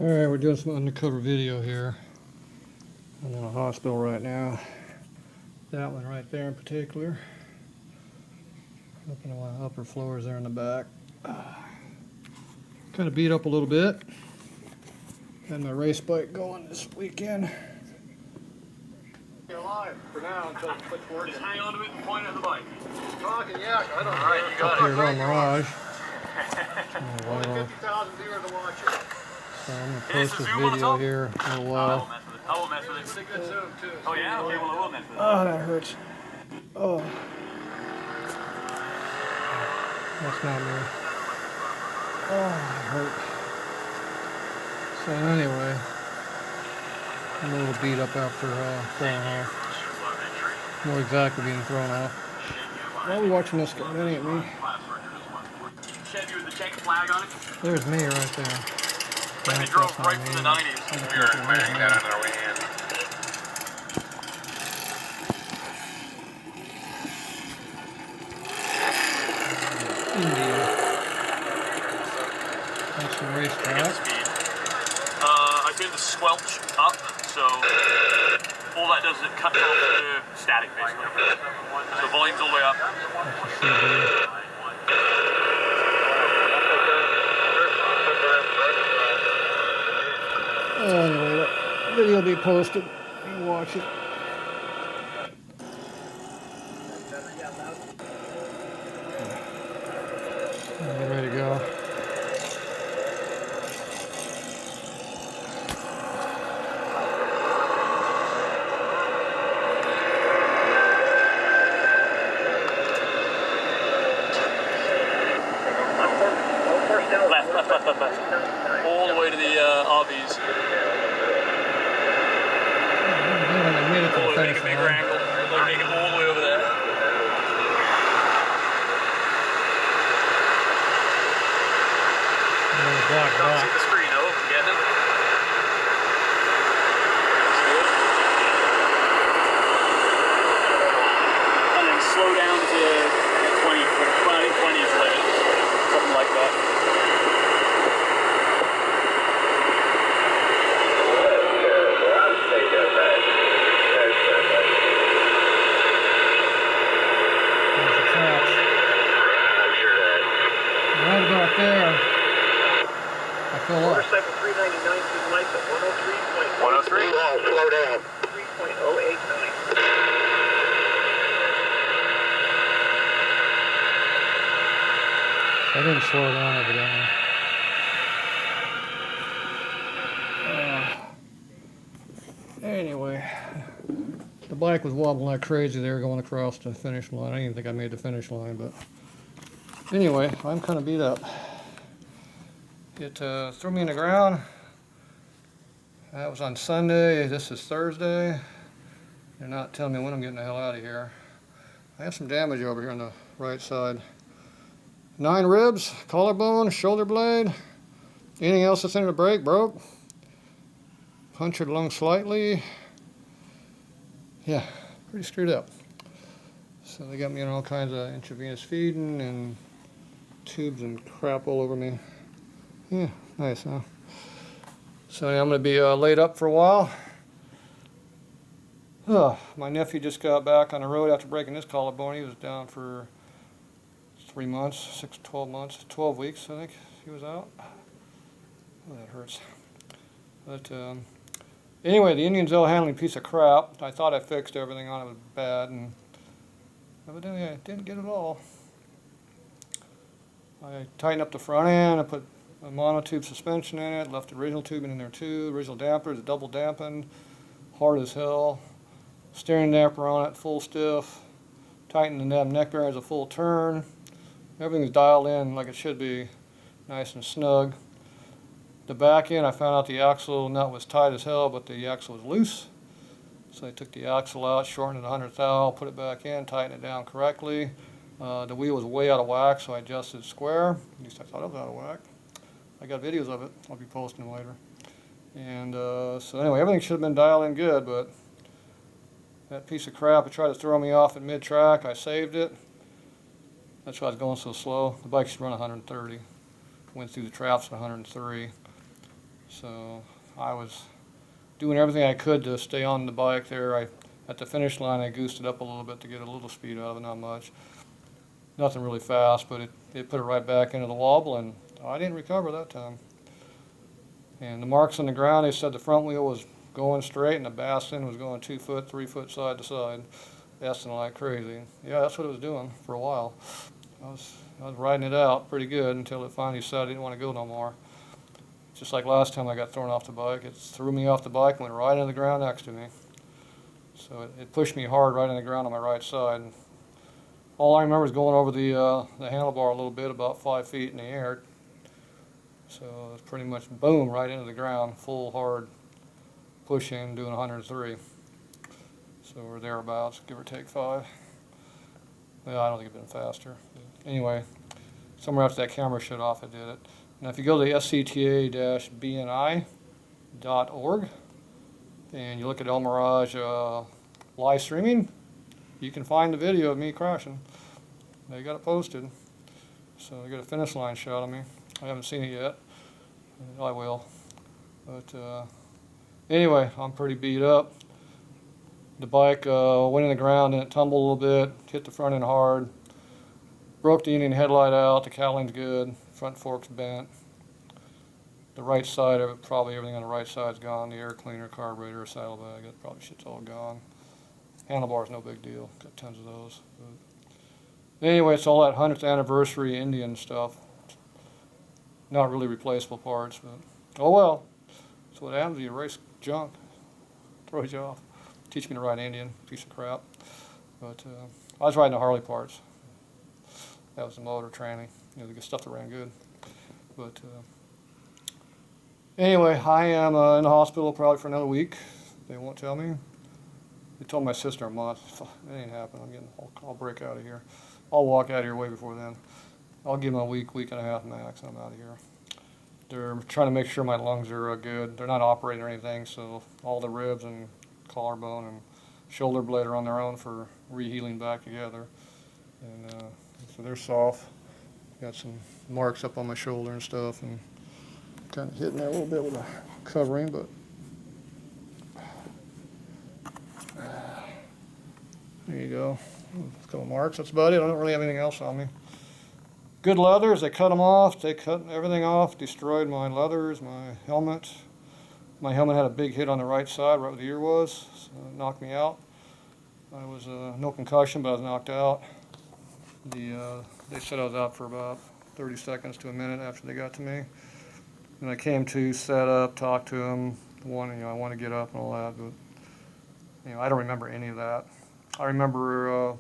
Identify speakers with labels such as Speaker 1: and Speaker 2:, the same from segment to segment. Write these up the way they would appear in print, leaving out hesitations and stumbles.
Speaker 1: Alright, we're doing some undercover video here. I'm in a hospital right now. That one right there in particular. Up in the upper floors there in the back. Kind of beat up a little bit. Had my race bike going this weekend.
Speaker 2: You're alive for now until it quits working.
Speaker 3: Just hang on to it and point at the bike.
Speaker 2: Talking yak, I don't know.
Speaker 3: Alright, you got
Speaker 1: Up here on Mirage.
Speaker 2: Only 50,000 viewers to watch it.
Speaker 1: So I'm going to post this video here in a little while.
Speaker 3: I will mess with it.
Speaker 2: Pretty good zoom too.
Speaker 3: Oh yeah? Okay, well I will mess with it.
Speaker 1: Oh, that hurts. Oh. That's not me. Oh, that hurt. So anyway, I'm a little beat up after falling off. More exactly being thrown off. Why are we watching this guy? That ain't me.
Speaker 3: Chevy with the check flag on it.
Speaker 1: There's me right there.
Speaker 3: Like they drove right from the 90s.
Speaker 4: We are wearing that on our way in.
Speaker 1: India. That's some racetrack.
Speaker 3: Speed. I turned the squelch up, so all that does is it cuts off the static basically. So volume's all the way up.
Speaker 1: Anyway, that video will be posted. You can watch it. Get ready to go.
Speaker 3: Left. All the way to the RVs.
Speaker 1: I made it to the
Speaker 3: Make
Speaker 1: finish
Speaker 3: a bigger
Speaker 1: line.
Speaker 3: angle. Make it all the way over there.
Speaker 1: Black
Speaker 3: Can't
Speaker 1: rock.
Speaker 3: see the screen though. Get it. And then slow down to 20 is limit. Something like that.
Speaker 1: There's the tracks. Right about there. I fell off.
Speaker 2: Motorcycle 399 to lights at 103.1.
Speaker 3: 103?
Speaker 2: Slow down. 3.089.
Speaker 1: I didn't slow down evidently. Anyway, the bike was wobbling like crazy there going across the finish line. I didn't even think I made the finish line, but anyway, I'm kind of beat up. It threw me in the ground. That was on Sunday. This is Thursday. They're not telling me when I'm getting the hell out of here. I have some damage over here on the right side. 9 ribs, collarbone, shoulder blade. Anything else that's in the brake broke. Punctured lung slightly. Yeah, pretty screwed up. So they got me on all kinds of intravenous feeding and tubes and crap all over me. Yeah, nice, huh? So I'm going to be laid up for a while. My nephew just got back on the road after breaking his collarbone. He was down for 3 months, 6 to 12 months, 12 weeks, I think he was out. Oh, that hurts. But anyway, the Indian Zell handling piece of crap. I thought I fixed everything on it was bad, and evidently I didn't get it all. I tightened up the front end. I put a monotube suspension in it. Left the original tubing in there too. The original damper is double dampened, hard as hell. Steering damper on it, full stiff. Tightened the neck bearings a full turn. Everything's dialed in like it should be, nice and snug. The back end, I found out the axle nut was tight as hell, but the axle was loose. So I took the axle out, shortened it 100th thou, put it back in, tightened it down correctly. The wheel was way out of whack, so I adjusted it square. At least I thought it was out of whack. I got videos of it. I'll be posting them later. And so anyway, everything should have been dialed in good, but that piece of crap, it tried to throw me off at mid-track. I saved it. That's why I was going so slow. The bike should run 130. Went through the traps at 103. So I was doing everything I could to stay on the bike there. At the finish line, I goosed it up a little bit to get a little speed out of it, not much. Nothing really fast, but it put it right back into the wobble, and I didn't recover that time. And the marks on the ground, they said the front wheel was going straight and the bass end was going 2 foot, 3 foot side to side, basting like crazy. Yeah, that's what it was doing for a while. I was riding it out pretty good until it finally decided I didn't want to go no more. Just like last time I got thrown off the bike, it threw me off the bike and went right into the ground next to me. So it pushed me hard right in the ground on my right side. And all I remember is going over the handlebar a little bit, about 5 feet in the air. So it was pretty much boom right into the ground, full hard pushing, doing 103. So we're thereabouts, give or take 5. Well, I don't think it'd been faster. But anyway, somewhere after that camera shut off, I did it. Now, if you go to scta-bni.org and you look at El Mirage live streaming, you can find the video of me crashing. They got it posted. So they got a finish line shot of me. I haven't seen it yet. I will. But anyway, I'm pretty beat up. The bike went in the ground and it tumbled a little bit, hit the front end hard, broke the Indian headlight out, the cowling's good, front fork's bent. The right side of it, probably everything on the right side's gone, the air cleaner, carburetor, saddlebag, that probably shit's all gone. Handlebar's no big deal, got tons of those. But anyway, it's all that 100th anniversary Indian stuff. Not really replaceable parts, but oh well. That's what happens when you race junk. Throws you off. Teach me to ride Indian, piece of crap. But I was riding the Harley parts. That was the motor training, you know, the good stuff that ran good. But anyway, I am in the hospital probably for another week. They won't tell me. They told my sister a month. It ain't happening. I'll break out of here. I'll walk out of here way before then. I'll give them a week, week and a half max, and I'm out of here. They're trying to make sure my lungs are good. They're not operating or anything, so all the ribs and collarbone and shoulder blade are on their own for rehealing back together. And so they're soft. Got some marks up on my shoulder and stuff, and kind of hitting there a little bit with a covering, but there you go. A couple marks. That's about it. I don't really have anything else on me. Good leathers. They cut them off. They cut everything off. Destroyed my leathers, my helmet. My helmet had a big hit on the right side, right where the ear was. So it knocked me out. I was no concussion, but I was knocked out. They said I was out for about 30 seconds to a minute after they got to me. And I came to, sat up, talked to them. I want to get up and all that, but I don't remember any of that. I remember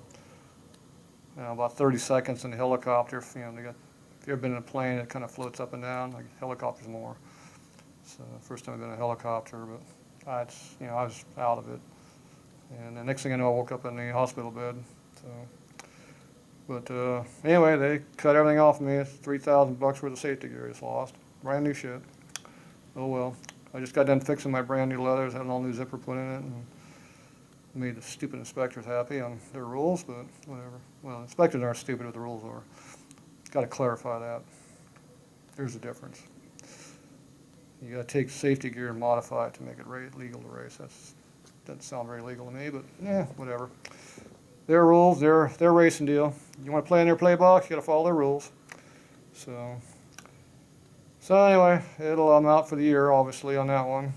Speaker 1: about 30 seconds in the helicopter. If you've ever been in a plane, it kind of floats up and down. Like helicopters more. So first time I've been in a helicopter, but I was out of it. And the next thing I know, I woke up in the hospital bed. So, but anyway, they cut everything off me. It's $3,000 worth of safety gear I just lost. Brand new shit. Oh well. I just got done fixing my brand new leathers, had an all new zipper put in it, and made the stupid inspectors happy on their rules, but whatever. Well, inspectors aren't stupid what the rules are. Got to clarify that. There's a difference. You got to take safety gear and modify it to make it legal to race. Doesn't sound very legal to me, but whatever. Their rules, their racing deal. You want to play in their play box, you got to follow their rules. So anyway, I'm out for the year, obviously, on that one.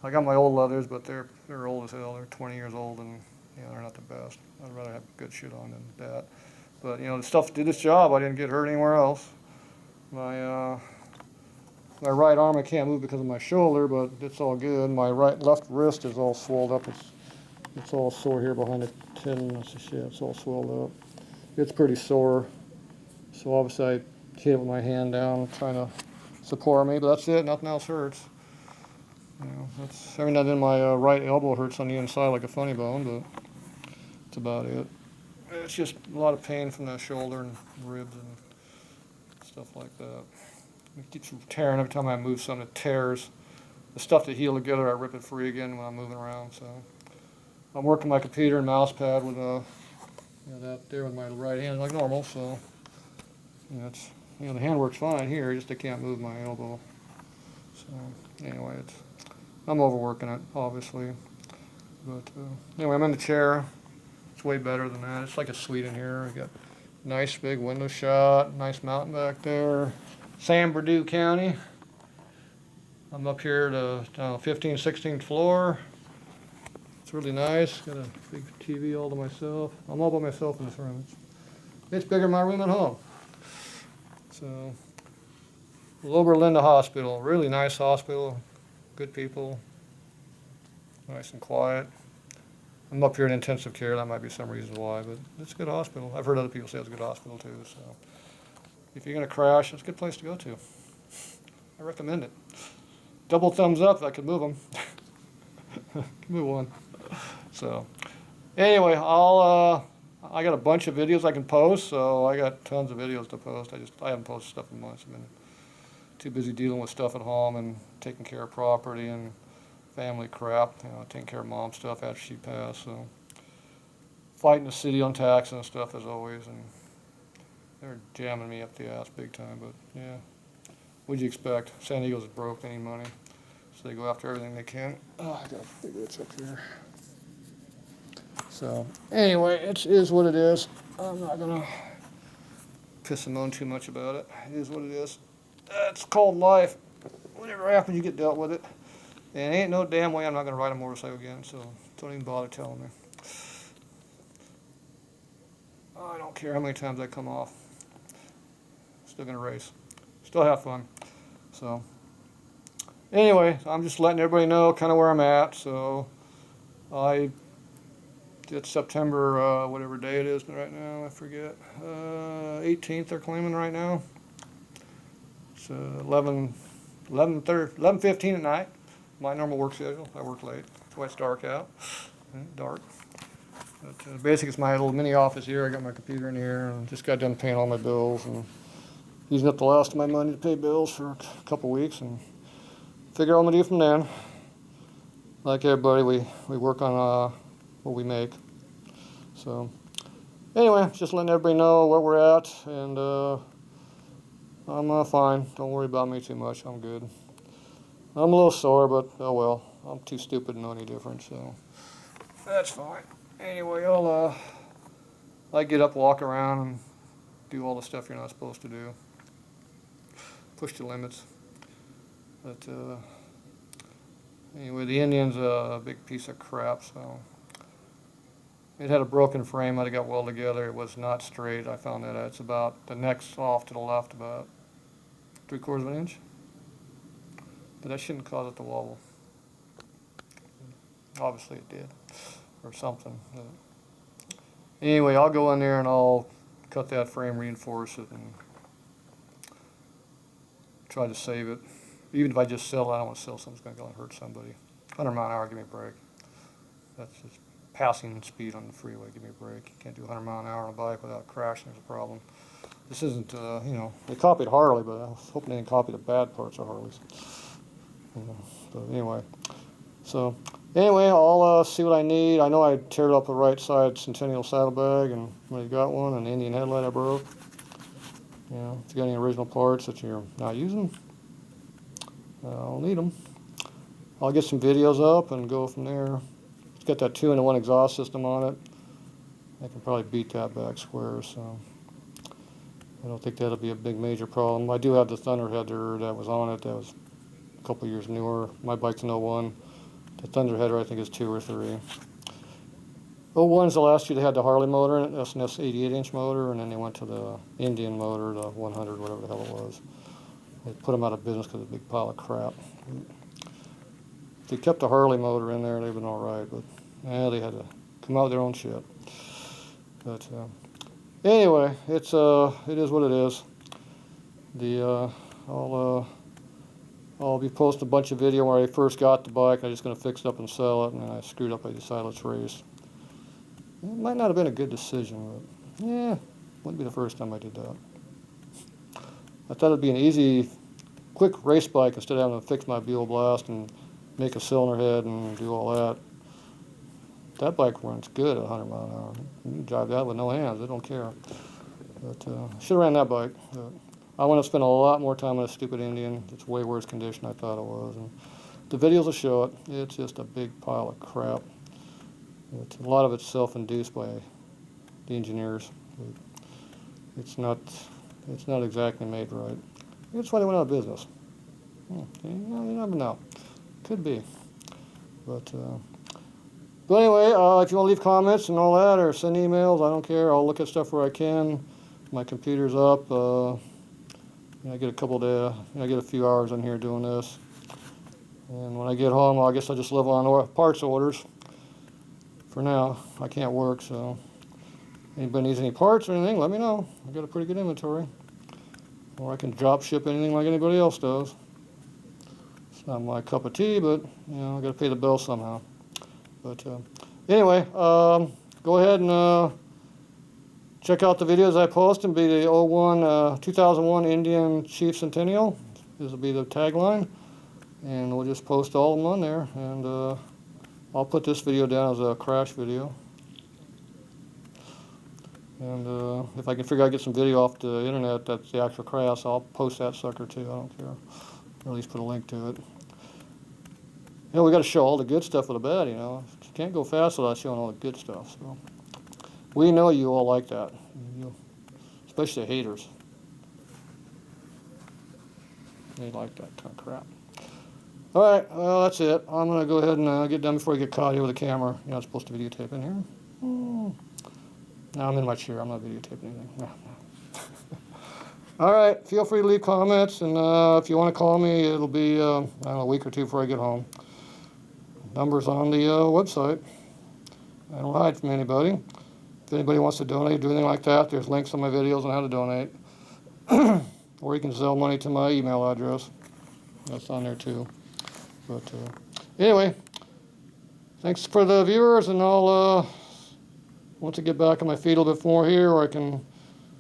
Speaker 1: I got my old leathers, but they're old as hell. They're 20 years old, and they're not the best. I'd rather have good shit on than that. But the stuff did this job. I didn't get hurt anywhere else. My right arm I can't move because of my shoulder, but it's all good. My left wrist is all swelled up. It's all sore here behind the tendon. It's all swelled up. It's pretty sore. So obviously I hit it with my hand down, trying to support me, but that's it. Nothing else hurts. That's every now and then my right elbow hurts on the inside like a funny bone, but that's about it. It's just a lot of pain from the shoulder and ribs and stuff like that. It keeps tearing every time I move something. It tears. The stuff that heal together, I rip it free again when I'm moving around. So I'm working my computer and mouse pad with that there with my right hand like normal. So the hand works fine here. Just I can't move my elbow. So anyway, I'm overworking it, obviously. But anyway, I'm in the chair. It's way better than that. It's like a suite in here. We got nice big window shot, nice mountain back there. San Bernardino County. I'm up here to 15th, 16th floor. It's really nice. Got a big TV all to myself. I'm all by myself in this room. It's bigger than my room at home. So, Lower Linda Hospital, really nice hospital, good people, nice and quiet. I'm up here in intensive care. That might be some reason why, but it's a good hospital. I've heard other people say it's a good hospital too. So, if you're gonna crash, it's a good place to go to. I recommend it. Double thumbs up if I could move them. Move one. So, anyway, I got a bunch of videos I can post, so I got tons of videos to post. I haven't posted stuff in months. I've been too busy dealing with stuff at home and taking care of property and family crap, taking care of mom stuff after she passed. So, fighting the city on taxes and stuff as always, and they're jamming me up the ass big time. But yeah, what'd you expect? San Diego's broke, they need money, so they go after everything they can. Oh, I gotta figure this up here. So anyway, it is what it is. I'm not gonna piss and moan too much about it. It is what it is. It's called life. Whatever happens, you get dealt with it. And ain't no damn way I'm not gonna ride a motorcycle again. So don't even bother telling me. I don't care how many times I come off. Still gonna race. Still have fun. So anyway, I'm just letting everybody know kind of where I'm at. So it's September, whatever day it is right now, I forget. 18th they're claiming right now. It's 11:15 at night. My normal work schedule. I work late. That's why it's dark out. Dark. But basically, it's my little mini office here. I got my computer in here, and just got done paying all my bills and using up the last of my money to pay bills for a couple weeks, and figure out what I'm gonna do from then. Like everybody, we work on what we make. So anyway, just letting everybody know where we're at, and I'm fine. Don't worry about me too much. I'm good. I'm a little sore, but oh well. I'm too stupid to know any different, so that's fine. Anyway, I get up, walk around, and do all the stuff you're not supposed to do. Push the limits. But anyway, the Indian's a big piece of crap, so. It had a broken frame that I got welded together. It was not straight. I found that it's about, the neck's off to the left about 3/4 of an inch. But that shouldn't cause it to wobble. Obviously it did, or something. Anyway, I'll go in there and I'll cut that frame, reinforce it, and try to save it. Even if I just sell it, I don't want to sell something that's going to hurt somebody. 100 mile an hour, give me a break. That's just passing speed on the freeway, give me a break. You can't do 100 mile an hour on a bike without crashing. There's a problem. This isn't, they copied Harley, but I was hoping they didn't copy the bad parts of Harleys. But anyway, so anyway, I'll see what I need. I know I teared up the right side Centennial saddlebag, and I got one, and the Indian headlight I broke. If you got any original parts that you're not using, I'll need them. I'll get some videos up and go from there. It's got that 2-in-1 exhaust system on it. I can probably beat that back square, so I don't think that'll be a big major problem. I do have the Thunderheader that was on it. That was a couple years newer. My bike's an 01. The Thunderheader I think is 2 or 3. 01's the last year they had the Harley motor in it, S&S 88-inch motor, and then they went to the Indian motor, the 100, whatever the hell it was. They put them out of business because of a big pile of crap. If they kept the Harley motor in there, they'd been all right, but they had to come out with their own shit. But anyway, it is what it is. I'll be posting a bunch of video where I first got the bike. I'm just going to fix it up and sell it, and then I screwed up. I decided let's race. It might not have been a good decision, but yeah, wouldn't be the first time I did that. I thought it'd be an easy, quick race bike instead of having to fix my Buell Blast and make a cylinder head and do all that. That bike runs good at 100 miles an hour. You can drive that with no hands, they don't care. But I should have ran that bike. But I want to spend a lot more time on a stupid Indian. It's way worse condition I thought it was. And the videos will show it. It's just a big pile of crap. A lot of it's self-induced by the engineers. It's not exactly made right. That's why they went out of business. You never know. Could be. But anyway, if you want to leave comments and all that, or send emails, I don't care. I'll look at stuff where I can. My computer's up. I get I get a few hours in here doing this. And when I get home, I guess I'll just live on parts orders. For now, I can't work, so anybody needs any parts or anything, let me know. I've got a pretty good inventory. Or I can drop ship anything like anybody else does. It's not my cup of tea, but I got to pay the bill somehow. But anyway, go ahead and check out the videos I post, and be the 2001 Indian Chief Centennial. This will be the tagline, and we'll just post all of them on there. And I'll put this video down as a crash video. And if I can figure out get some video off the internet that's the actual crash, I'll post that sucker too. I don't care. Or at least put a link to it. We got to show all the good stuff with the bad, You can't go fast without showing all the good stuff. So we know you all like that, especially the haters. They like that kind of crap. All right, well, that's it. I'm going to go ahead and get done before I get caught here with the camera. You're not supposed to videotape in here. Now I'm in my chair. I'm not videotaping anything. No. All right, feel free to leave comments, and if you want to call me, it'll be I don't know, a week or two before I get home. Number's on the website. I don't hide from anybody. If anybody wants to donate, do anything like that, there's links on my videos on how to donate. Or you can sell money to my email address. That's on there too. But anyway, thanks for the viewers, and I'll once I get back on my feet a little bit more here, or I can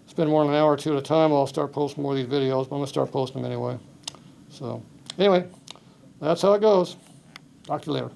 Speaker 1: spend more than an hour or two at a time, I'll start posting more of these videos, but I'm going to start posting them anyway. So anyway, that's how it goes. Talk to you later.